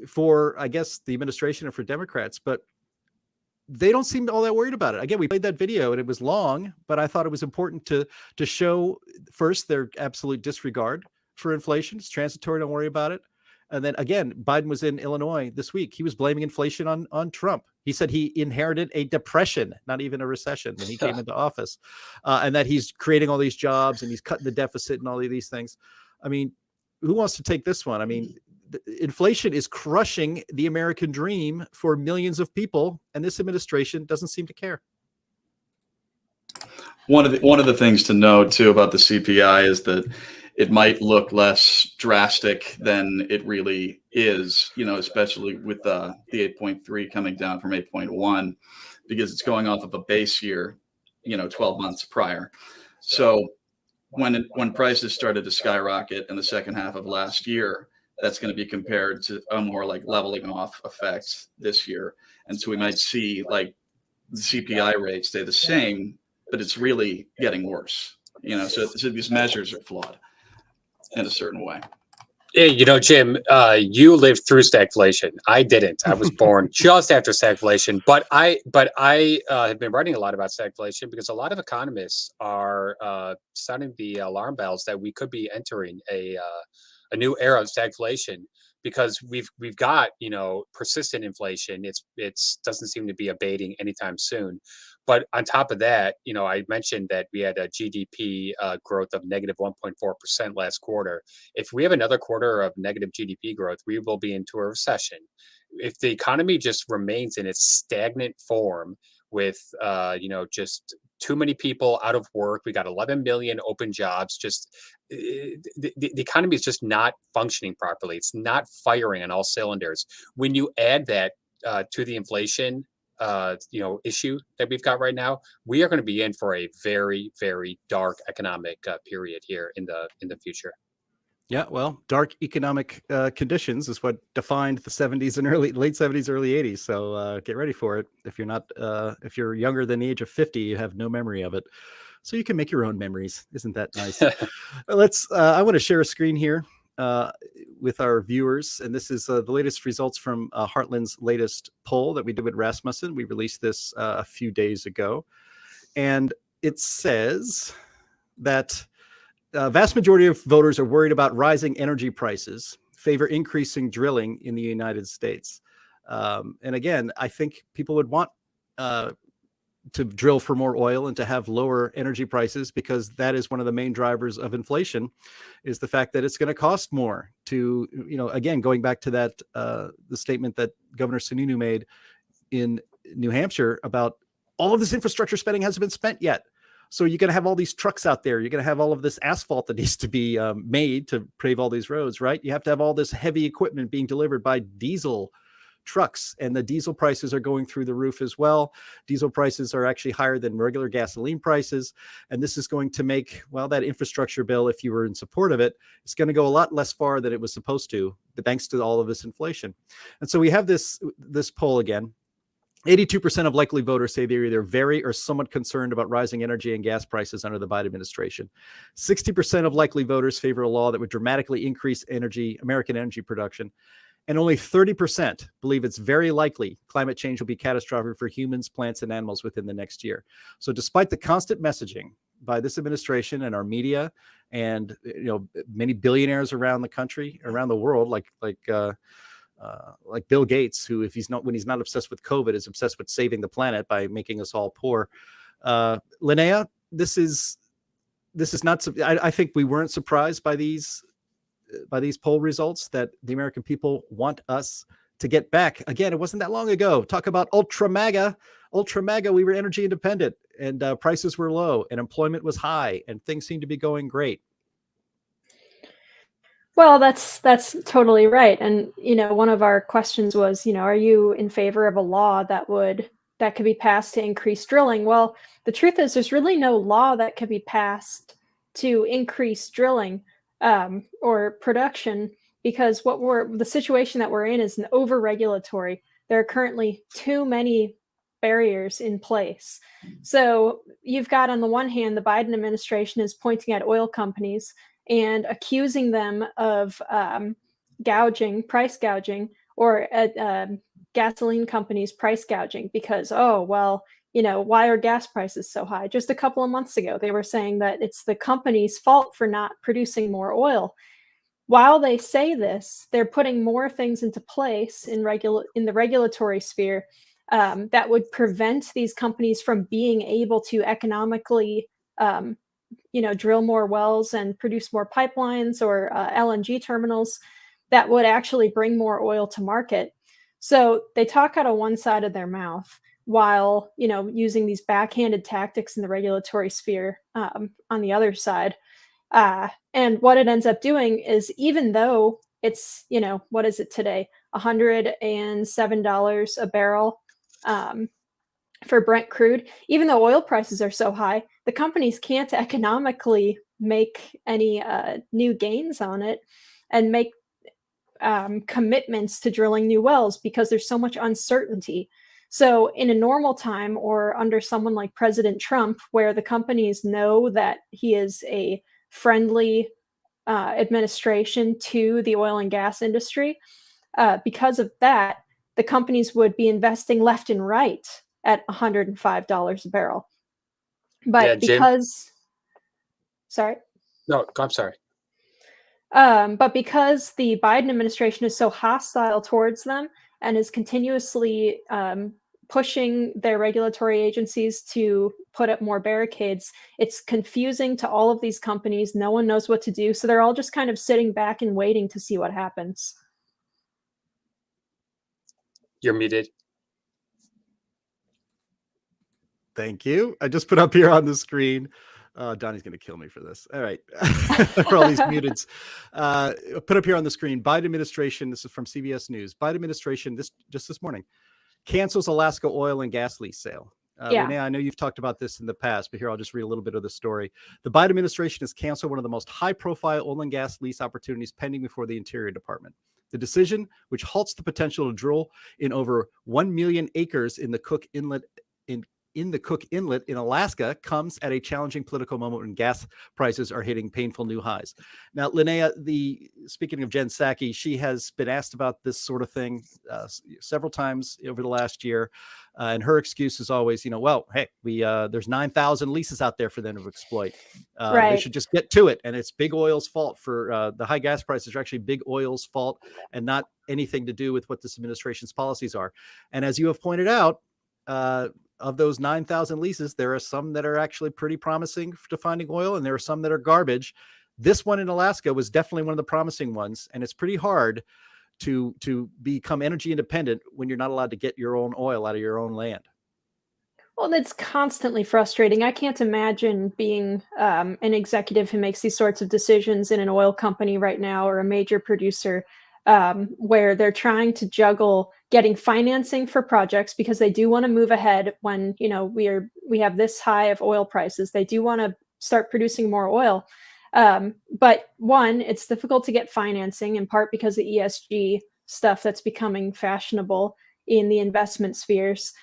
for, I guess, the administration and for Democrats, but they don't seem all that worried about it. Again, we played that video and it was long, but I thought it was important to show first their absolute disregard for inflation. It's transitory, don't worry about it. And then again, Biden was in Illinois this week. He was blaming inflation on Trump. He said he inherited a depression, not even a recession, when he came into office, and that he's creating all these jobs and he's cutting the deficit and all of these things. I mean, who wants to take this one? I mean, inflation is crushing the American dream for millions of people, and this administration doesn't seem to care. One of the things to know too about the CPI is that it might look less drastic than it really is, especially with the 8.3 coming down from 8.1, because it's going off of a base year, 12 months prior. So when prices started to skyrocket in the second half of last year, that's going to be compared to a more like leveling off effect this year. And so we might see like the CPI rate stay the same, but it's really getting worse, so these measures are flawed in a certain way. Yeah, Jim, you lived through stagflation. I didn't. I was born just after stagflation, but I have been writing a lot about stagflation because a lot of economists are sounding the alarm bells that we could be entering a a new era of stagflation, because we've got, persistent inflation. It's doesn't seem to be abating anytime soon. But on top of that, I mentioned that we had a GDP growth of negative 1.4% last quarter. If we have another quarter of negative GDP growth, we will be into a recession. If the economy just remains in its stagnant form with, just too many people out of work, we got 11 million open jobs, just the economy is just not functioning properly. It's not firing on all cylinders. When you add that to the inflation issue that we've got right now, we are going to be in for a very, very dark economic period here in the future. Yeah, well, dark economic conditions is what defined the 70s and late 70s, early 80s. So get ready for it. If you're younger than the age of 50, you have no memory of it. So you can make your own memories. Isn't that nice? I want to share a screen here with our viewers. And this is the latest results from Heartland's latest poll that we did with Rasmussen. We released this a few days ago. And it says that vast majority of voters are worried about rising energy prices, favor increasing drilling in the United States. And again, I think people would want to drill for more oil and to have lower energy prices, because that is one of the main drivers of inflation, is the fact that it's going to cost more to, again, going back to that, the statement that Governor Sununu made in New Hampshire about all of this infrastructure spending hasn't been spent yet. So you're going to have all these trucks out there. You're going to have all of this asphalt that needs to be made to pave all these roads, right? You have to have all this heavy equipment being delivered by diesel trucks, and the diesel prices are going through the roof as well. Diesel prices are actually higher than regular gasoline prices. And this is going to make, that infrastructure bill, if you were in support of it, it's going to go a lot less far than it was supposed to, thanks to all of this inflation. And so we have this poll again. 82% of likely voters say they're either very or somewhat concerned about rising energy and gas prices under the Biden administration. 60% of likely voters favor a law that would dramatically increase American energy production. And only 30% believe it's very likely climate change will be catastrophic for humans, plants, and animals within the next year. So despite the constant messaging by this administration and our media and many billionaires around the country, around the world, like Bill Gates, who when he's not obsessed with COVID, is obsessed with saving the planet by making us all poor. Linnea, this is not. I think we weren't surprised by these poll results that the American people want us to get back. Again, it wasn't that long ago. Talk about ultra MAGA. We were energy independent, and prices were low, and employment was high, and things seemed to be going great. Well, that's totally right. And, one of our questions was, are you in favor of a law that could be passed to increase drilling? Well, the truth is there's really no law that could be passed to increase drilling or production, because the situation that we're in is an over-regulatory. There are currently too many barriers in place. So you've got, on the one hand, the Biden administration is pointing at oil companies and accusing them of price gouging, or gasoline companies price gouging, because, why are gas prices so high? Just a couple of months ago, they were saying that it's the company's fault for not producing more oil. While they say this, they're putting more things into place in the regulatory sphere that would prevent these companies from being able to economically drill more wells and produce more pipelines or LNG terminals that would actually bring more oil to market. So they talk out of one side of their mouth while, using these backhanded tactics in the regulatory sphere on the other side. And what it ends up doing is, even though it's, what is it today? $107 a barrel for Brent crude. Even though oil prices are so high, the companies can't economically make any new gains on it and make commitments to drilling new wells, because there's so much uncertainty. So in a normal time, or under someone like President Trump, where the companies know that he is a friendly administration to the oil and gas industry, because of that, the companies would be investing left and right at $105 a barrel. But yeah, Jim, sorry. No, I'm sorry. But because the Biden administration is so hostile towards them and is continuously pushing their regulatory agencies to put up more barricades, it's confusing to all of these companies. No one knows what to do. So they're all just kind of sitting back and waiting to see what happens. You're muted. Thank you. I just put up here on the screen. Donnie's going to kill me for this. All right. For all these muteds. Put up here on the screen, Biden administration, this is from CBS News. Biden administration, just this morning, cancels Alaska oil and gas lease sale. Renee, I know you've talked about this in the past, but here I'll just read a little bit of the story. The Biden administration has canceled one of the most high-profile oil and gas lease opportunities pending before the Interior Department. The decision, which halts the potential to drill in over 1 million acres in the Cook Inlet in the Cook Inlet in Alaska, comes at a challenging political moment when gas prices are hitting painful new highs. Now, Linnea, speaking of Jen Psaki, she has been asked about this sort of thing several times over the last year. And her excuse is always, well, hey, there's 9,000 leases out there for them to exploit. They should just get to it. And it's big oil's fault for the high gas prices are actually big oil's fault and not anything to do with what this administration's policies are. And as you have pointed out, of those 9,000 leases, there are some that are actually pretty promising to finding oil, and there are some that are garbage. This one in Alaska was definitely one of the promising ones, and it's pretty hard to become energy independent when you're not allowed to get your own oil out of your own land. Well, that's constantly frustrating. I can't imagine being an executive who makes these sorts of decisions in an oil company right now or a major producer where they're trying to juggle getting financing for projects because they do want to move ahead when we have this high of oil prices. They do want to start producing more oil. But one, it's difficult to get financing in part because of ESG stuff that's becoming fashionable in the investment spheres.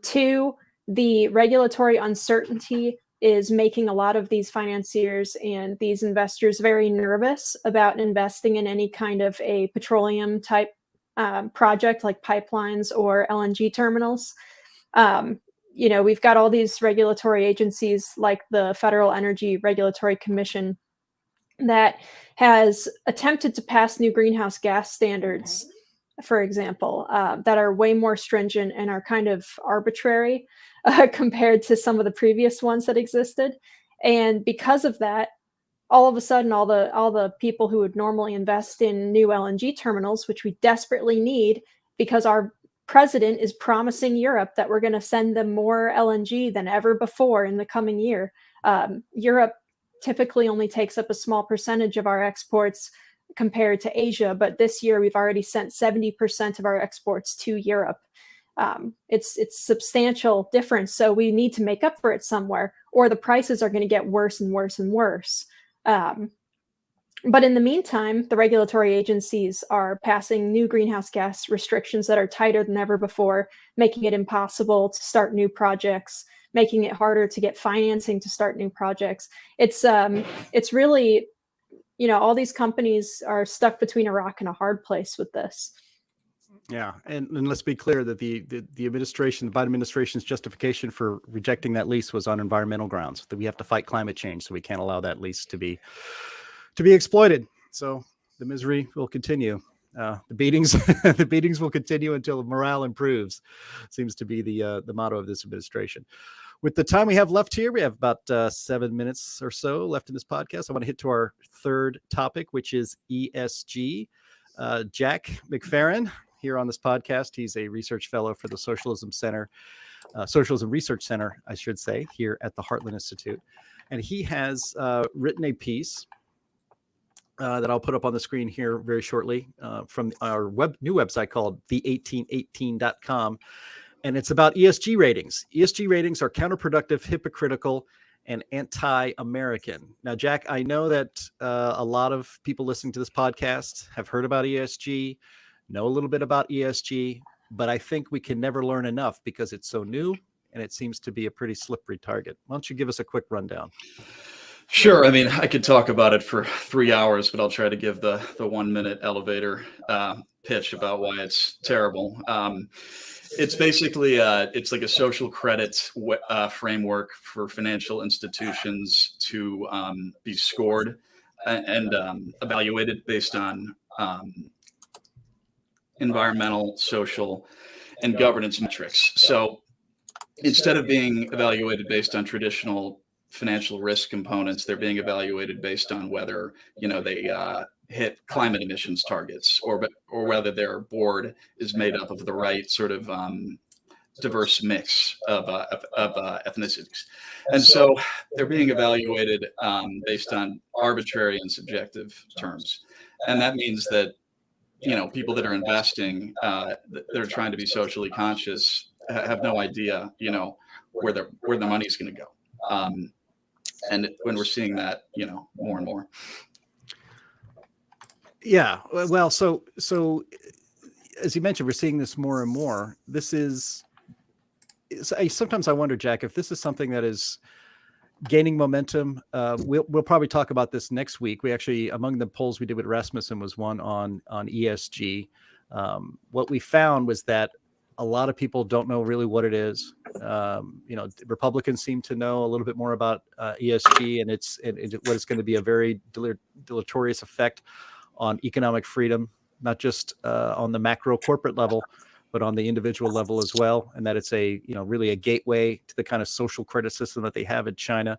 Two, the regulatory uncertainty is making a lot of these financiers and these investors very nervous about investing in any kind of a petroleum type project like pipelines or LNG terminals. We've got all these regulatory agencies like the Federal Energy Regulatory Commission that has attempted to pass new greenhouse gas standards, for example, that are way more stringent and are kind of arbitrary compared to some of the previous ones that existed. And because of that, all of a sudden, all the people who would normally invest in new LNG terminals, which we desperately need because our president is promising Europe that we're going to send them more LNG than ever before in the coming year. Europe typically only takes up a small percentage of our exports compared to Asia, but this year we've already sent 70% of our exports to Europe. It's substantial difference, so we need to make up for it somewhere, or the prices are going to get worse and worse and worse. But in the meantime, the regulatory agencies are passing new greenhouse gas restrictions that are tighter than ever before, making it impossible to start new projects, making it harder to get financing to start new projects. It's really, all these companies are stuck between a rock and a hard place with this. Yeah, and let's be clear that the administration, the Biden administration's justification for rejecting that lease was on environmental grounds, that we have to fight climate change, so we can't allow that lease to be exploited. So the misery will continue. The beatings the beatings will continue until morale improves. Seems to be the motto of this administration. With the time we have left here, we have about 7 minutes or so left in this podcast. I want to hit to our third topic, which is ESG. Jack McFerrin here on this podcast. He's a research fellow for the Socialism Research Center, I should say, here at the Heartland Institute. And he has written a piece that I'll put up on the screen here very shortly from our new website called the1818.com. And it's about ESG ratings. ESG ratings are counterproductive, hypocritical, and anti-American. Now, Jack, I know that a lot of people listening to this podcast have heard about ESG, know a little bit about ESG, but I think we can never learn enough because it's so new and it seems to be a pretty slippery target. Why don't you give us a quick rundown? Sure. I mean, I could talk about it for 3 hours, but I'll try to give the 1 minute elevator pitch about why it's terrible. It's basically it's like a social credit framework for financial institutions to be scored and evaluated based on environmental, social, and governance metrics. So instead of being evaluated based on traditional financial risk components, they're being evaluated based on whether, they hit climate emissions targets, or whether their board is made up of the right sort of diverse mix of ethnicities. And so they're being evaluated based on arbitrary and subjective terms. And that means that, people that are investing, they're trying to be socially conscious, have no idea, where their money's going to go. And when we're seeing that, more and more. Yeah. Well, so as you mentioned, we're seeing this more and more. Sometimes I wonder, Jack, if this is something that is gaining momentum. We'll probably talk about this next week. We actually, among the polls we did with Rasmussen, was one on ESG. What we found was that a lot of people don't know really what it is. Republicans seem to know a little bit more about ESG and what it's going to be a very deleterious effect on economic freedom, not just on the macro corporate level, but on the individual level as well. And that it's really a gateway to the kind of social credit system that they have in China.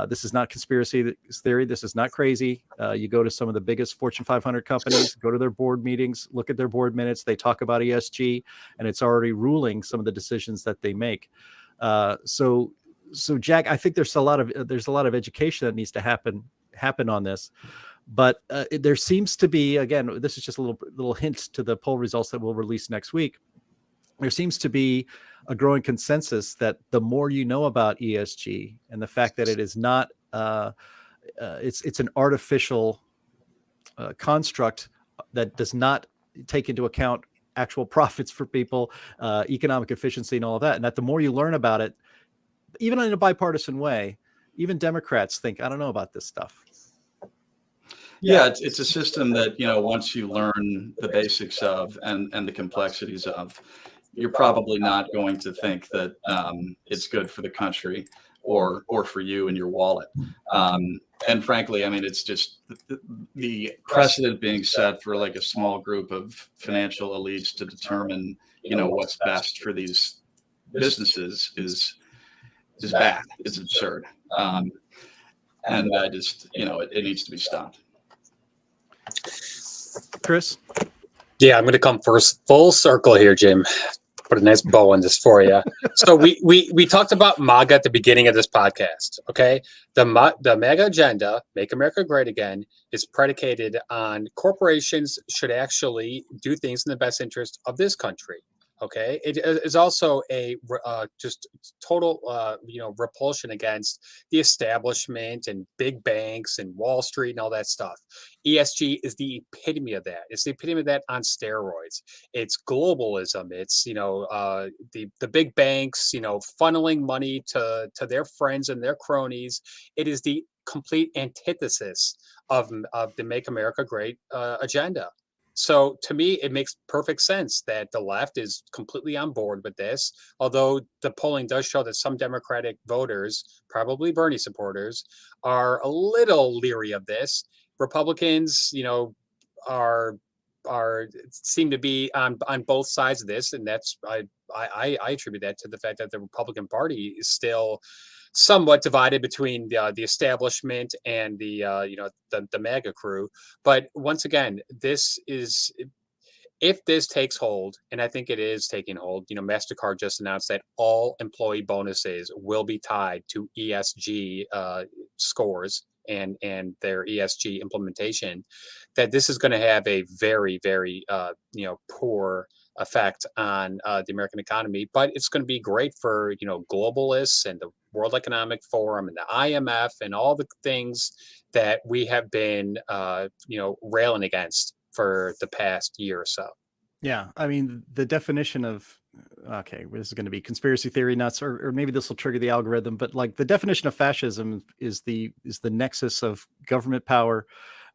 This is not conspiracy theory. This is not crazy. You go to some of the biggest Fortune 500 companies, go to their board meetings, look at their board minutes. They talk about ESG, and it's already ruling some of the decisions that they make. So Jack, I think there's a lot of education that needs to happen on this. But there seems to be, again, this is just a little hint to the poll results that we'll release next week. There seems to be a growing consensus that the more you know about ESG and the fact that it is not, it's an artificial construct that does not take into account actual profits for people, economic efficiency, and all of that. And that the more you learn about it, even in a bipartisan way, even Democrats think, I don't know about this stuff. Yeah, it's a system that, once you learn the basics of and the complexities of, you're probably not going to think that it's good for the country or for you and your wallet. And frankly, it's just the precedent being set for like a small group of financial elites to determine, what's best for these businesses is bad. It's absurd. And I just, it needs to be stopped. Chris? Yeah, I'm going to come full circle here, Jim. Put a nice bow on this for you. So we talked about MAGA at the beginning of this podcast, okay? The MAGA agenda, Make America Great Again, is predicated on corporations should actually do things in the best interest of this country. Okay, it is also a just total, repulsion against the establishment and big banks and Wall Street and all that stuff. ESG is the epitome of that. It's the epitome of that on steroids. It's globalism. It's the big banks, funneling money to their friends and their cronies. It is the complete antithesis of the Make America Great agenda. So to me, it makes perfect sense that the left is completely on board with this, although the polling does show that some Democratic voters, probably Bernie supporters, are a little leery of this. Republicans, seem to be on both sides of this, and that's I attribute that to the fact that the Republican Party is still somewhat divided between the establishment and the MAGA crew. But once again, if this takes hold, and I think it is taking hold, MasterCard just announced that all employee bonuses will be tied to ESG scores and their ESG implementation, that this is going to have a very, very poor effect on the American economy. But it's going to be great for globalists and the World Economic Forum and the IMF and all the things that we have been railing against for the past year or so. Yeah, the definition of, okay, this is going to be conspiracy theory nuts, or maybe this will trigger the algorithm, but like the definition of fascism is the nexus of government power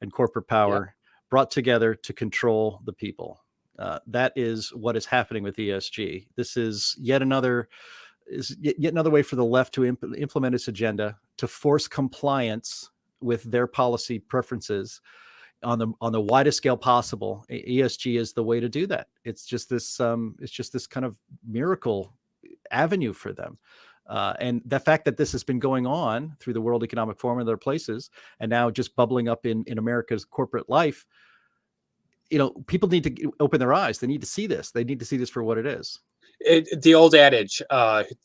and corporate power brought together to control the people. That is what is happening with ESG. This is yet another way for the left to implement its agenda, to force compliance with their policy preferences on the widest scale possible. ESG is the way to do that. It's just this kind of miracle avenue for them. And the fact that this has been going on through the World Economic Forum and other places, and now just bubbling up in America's corporate life, people need to open their eyes. They need to see this. They need to see this for what it is. The old adage,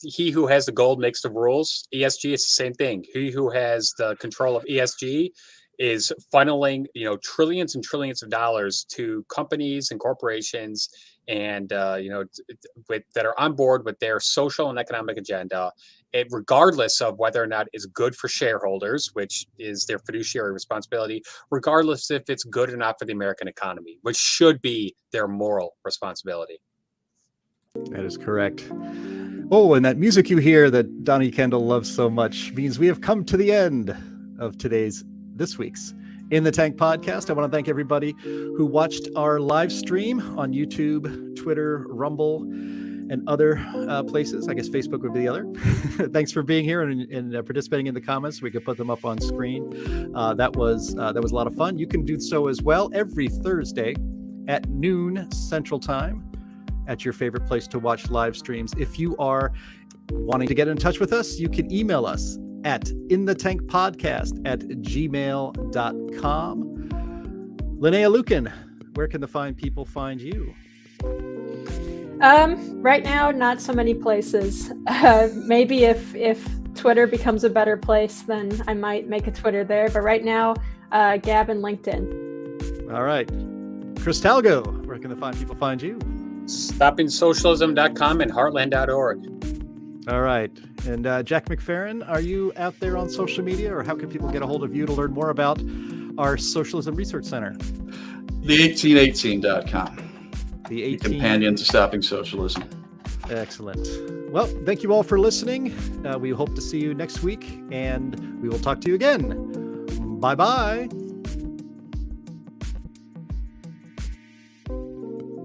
he who has the gold makes the rules. ESG is the same thing. He who has the control of ESG is funneling, trillions and trillions of dollars to companies and corporations and, that are on board with their social and economic agenda, regardless of whether or not it's good for shareholders, which is their fiduciary responsibility, regardless if it's good or not for the American economy, which should be their moral responsibility. That is correct. Oh, and that music you hear that Donnie Kendall loves so much means we have come to the end of this week's In the Tank podcast. I want to thank everybody who watched our live stream on YouTube, Twitter, Rumble, and other places. I guess Facebook would be the other. Thanks for being here and participating in the comments. We could put them up on screen. That was a lot of fun. You can do so as well every Thursday at noon Central Time at your favorite place to watch live streams. If you are wanting to get in touch with us, you can email us at inthethankpodcast@gmail.com. Linnea Lucan, where can the fine people find you? Right now, not so many places. Maybe if Twitter becomes a better place, then I might make a Twitter there. But right now, Gab and LinkedIn. All right. Chris Talgo, where can the fine people find you? StoppingSocialism.com and Heartland.org. All right. And Jack McFerrin, are you out there on social media, or how can people get a hold of you to learn more about our Socialism Research Center? The1818.com. The 18... companion to Stopping Socialism. Excellent. Well, thank you all for listening. We hope to see you next week, and we will talk to you again. Bye-bye.